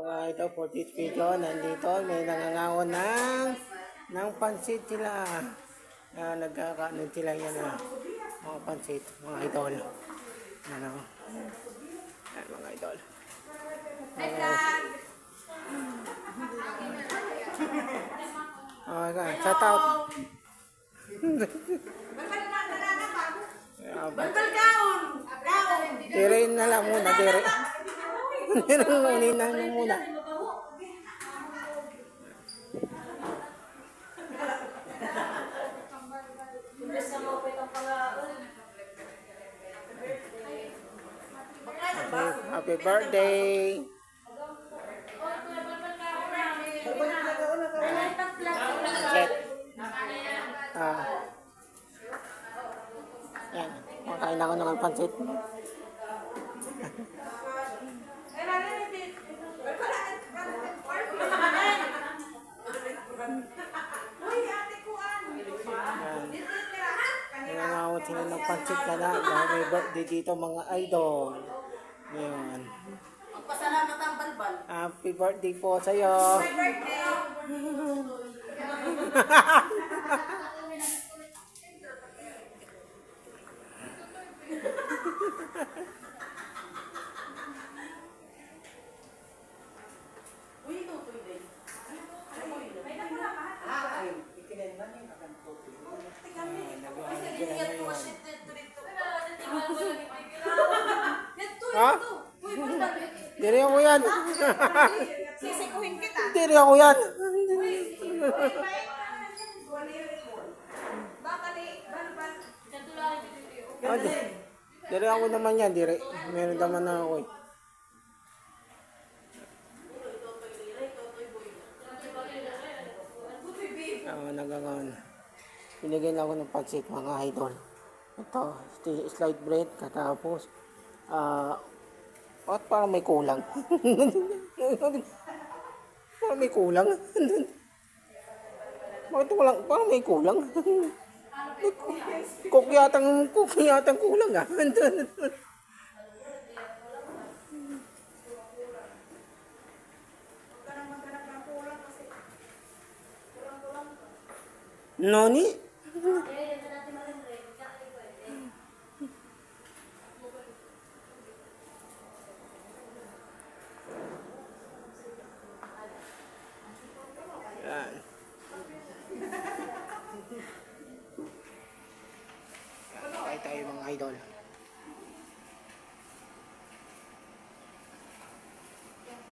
mga ito for this video, nandito may nangangaon ng pansit sila. Nagkakaano sila yan mga pansit, mga idol. Ano? Yan, mga idol. Okay, shout out. Direin na lang muna, dire. Direin na lang muna. Happy birthday. Yan, makain ako ng pansit. Nangangawan sila ng pansit na dahil may birthday dito mga idol. Yan. Pasalamat ang balbal. Happy birthday po sa'yo. Happy birthday! Ha? Diri ako yan. Sisikuhin kita. Diri ako yan. Diri ako naman yan, diri. Meron naman na ako eh. Nagagaan. Binigyan ako ng pansit mga idol. Ito, slide bread, katapos at parang may kulang. Parang may kulang. Bakit kulang? Parang may kulang. Cook yatang kulang ah. Noni?